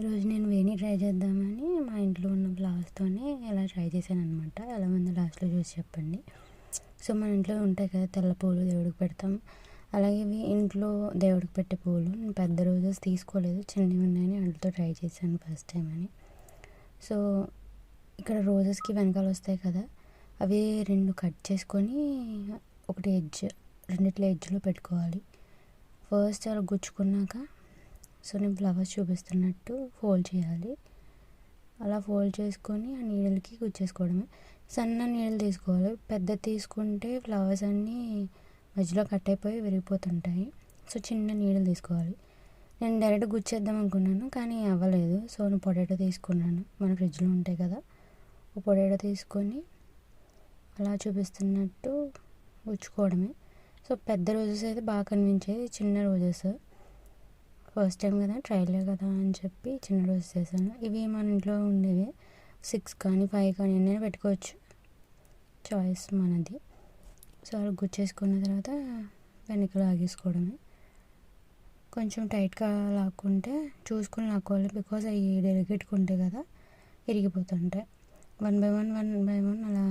ఈరోజు నేను వేణి ట్రై చేద్దామని మా ఇంట్లో ఉన్న ఫ్లవర్స్తోనే ఇలా ట్రై చేశాను అనమాట. ఎలా ఉందో లాస్ట్లో చూసి చెప్పండి. సో మన ఇంట్లో ఉంటాయి కదా తెల్ల పూలు, దేవుడికి పెడతాం. అలాగే ఇవి ఇంట్లో దేవుడికి పెట్టే పూలు. నేను పెద్ద రోజెస్ తీసుకోలేదు, చిన్నవి ఉన్నాయని వాటితో ట్రై చేశాను ఫస్ట్ టైం అని. సో ఇక్కడ రోజెస్కి వెనకాల వస్తాయి కదా, అవి 2 కట్ చేసుకొని ఒకటి రెండిట్లో ఎడ్జ్లో పెట్టుకోవాలి. ఫస్ట్ అలా గుచ్చుకున్నాక సో నేను ఫ్లవర్స్ చూపిస్తున్నట్టు ఫోల్డ్ చేయాలి. అలా ఫోల్డ్ చేసుకొని ఆ నీడలకి గుచ్చేసుకోవడమే. సన్న నీడలు తీసుకోవాలి, పెద్ద తీసుకుంటే ఫ్లవర్స్ అన్నీ మధ్యలో కట్ అయిపోయి విరిగిపోతుంటాయి. సో చిన్న నీడలు తీసుకోవాలి. నేను డైరెక్ట్ గుచ్చేద్దాం అనుకున్నాను కానీ అవ్వలేదు. సో నేను పొటాటో తీసుకున్నాను, మన ఫ్రిడ్జ్లో ఉంటాయి కదా. ఒక పొటాటో తీసుకొని అలా చూపిస్తున్నట్టు గుచ్చుకోవడమే. సో పెద్ద రోజెస్ అయితే బాగా కనిపించేది, చిన్న రోజెస్ ఫస్ట్ టైం కదా, ట్రైలే కదా అని చెప్పి చిన్న రోజెస్ చేశాను. ఇవి మన ఇంట్లో ఉండేవి, 6 కానీ 5 కానీ ఎన్నైనా పెట్టుకోవచ్చు, చాయిస్ మనది. సో అలా గుచ్చేసుకున్న తర్వాత వెనక లాగేసుకోవడమే. కొంచెం టైట్గా లాక్కుంటే చూసుకొని లాక్కోవాలి, బికాజ్ అవి డెలికేట్గా ఉంటాయి కదా, ఇరిగిపోతుంటాయి. 1 by 1 అలా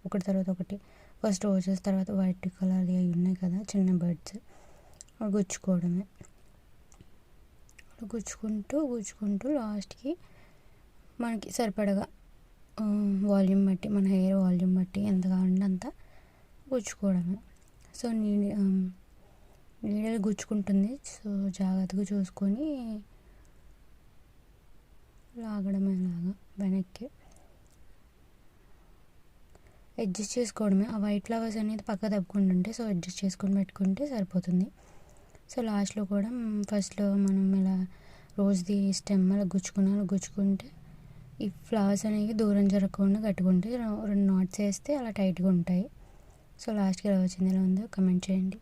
ఒకటి తర్వాత ఒకటి. ఫస్ట్ రోజెస్, తర్వాత వైట్ కలర్ అవి ఉన్నాయి కదా చిన్న బర్డ్స్, అవి గుచ్చుకోవడమే. గుచ్చుకుంటూ లాస్ట్కి మనకి సరిపడగా వాల్యూమ్ బట్టి, మన హెయిర్ వాల్యూమ్ బట్టి ఎంత కావాలంటే అంత గుచ్చుకోవడమే. సో నీడలు గుచ్చుకుంటుంది, సో జాగ్రత్తగా చూసుకొని లాగడమే. లాగా వెనక్కి అడ్జస్ట్ చేసుకోవడమే. ఆ వైట్ ఫ్లవర్స్ అనేది పక్క తప్పుకుంటుంటే సో అడ్జస్ట్ చేసుకొని పెట్టుకుంటే సరిపోతుంది. సో లాస్ట్లో కూడా ఫస్ట్లో మనం ఇలా రోజుది స్టెమ్ అలా గుచ్చుకుంటే ఈ ఫ్లవర్స్ అనేవి దూరం జరగకుండా కట్టుకుంటే 2 నాట్స్ వేస్తే అలా టైట్గా ఉంటాయి. సో లాస్ట్కి ఎలా వచ్చింది, ఎలా ఉందో కమెంట్ చేయండి.